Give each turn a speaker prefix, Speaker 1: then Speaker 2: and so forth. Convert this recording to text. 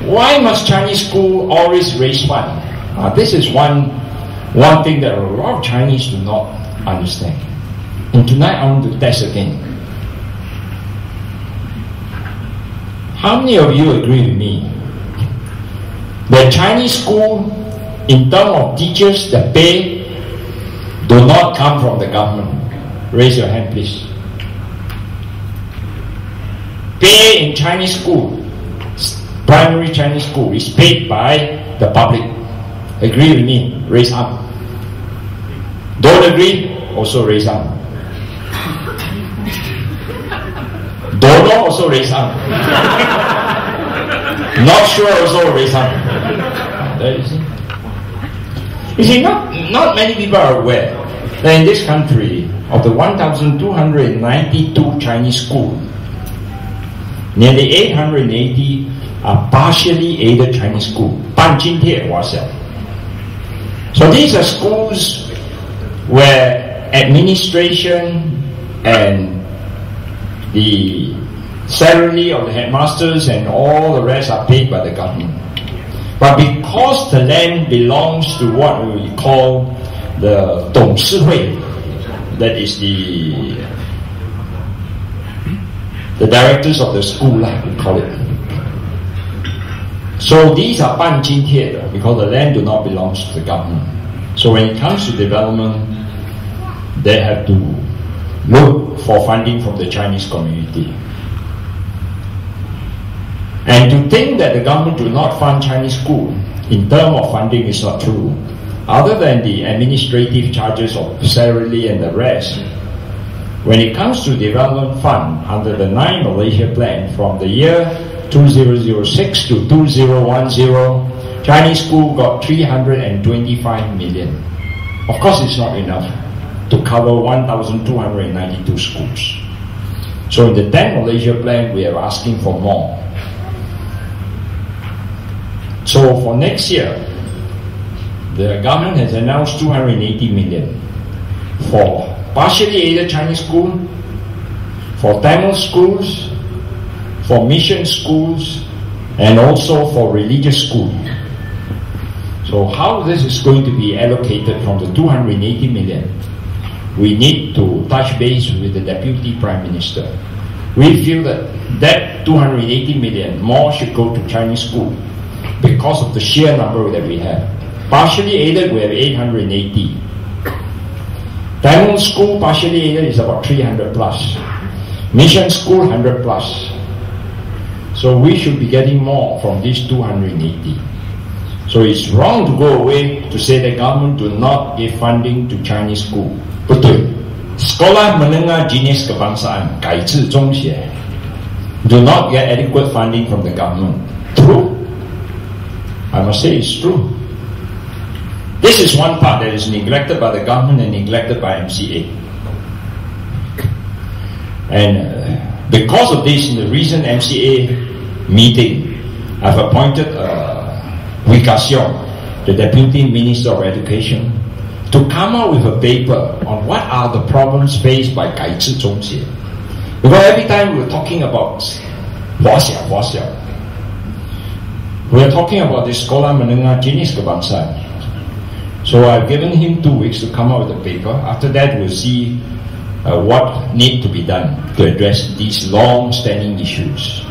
Speaker 1: Why must Chinese school always raise fund? This is one thing that a lot of Chinese do not understand. And tonight I want to test again. How many of you agree with me that Chinese school, in terms of teachers, the pay do not come from the government? Raise your hand, please. Pay in Chinese school, primary Chinese school, is paid by the public. Agree with me? Raise up. Don't agree? Also raise up. Don't know? Also raise up. Not sure? Also raise up. There you see. You see, not many people are aware that in this country, of the 1,292 Chinese schools, nearly 880 are partially aided Chinese schools. 半津贴华小. So these are schools where administration and the salary of the headmasters and all the rest are paid by the government. But because the land belongs to what we call the 董事会, that is the directors of the school, we call it. So these are 半津贴 because the land do not belong to the government. So when it comes to development, they have to look for funding from the Chinese community. And to think that the government do not fund Chinese school in terms of funding is not true. Other than the administrative charges of salary and the rest, when it comes to development fund under the 9 Malaysia plan from the year 2006 to 2010, Chinese school got 325 million. Of course, it's not enough to cover 1,292 schools. So in the 10 Malaysia plan, we are asking for more. So for next year, the government has announced 280 million for partially aided Chinese school, for Tamil schools, for mission schools, and also for religious schools. So how this is going to be allocated from the 280 million, we need to touch base with the Deputy Prime Minister. We feel that 280 million more should go to Chinese school because of the sheer number that we have. Partially aided, we have 880. Tamil school partially aided is about 300 plus. Mission school 100 plus. So we should be getting more from these 280. So it's wrong to go away to say the government do not give funding to Chinese school. Betul. Sekolah menengah jenis kebangsaan, 改制中学, do not get adequate funding from the government. True? I must say it's true. This is one part that is neglected by the government and neglected by MCA. And because of this, in the recent MCA meeting, I've appointed Wee Ka Siong, the Deputy Minister of Education, to come out with a paper on what are the problems faced by 改制中学. Because every time we're talking about 华小, we're talking about this sekolah menengah jenis kebangsaan. So I've given him 2 weeks to come out with a paper. After that, we'll see what needs to be done to address these long-standing issues.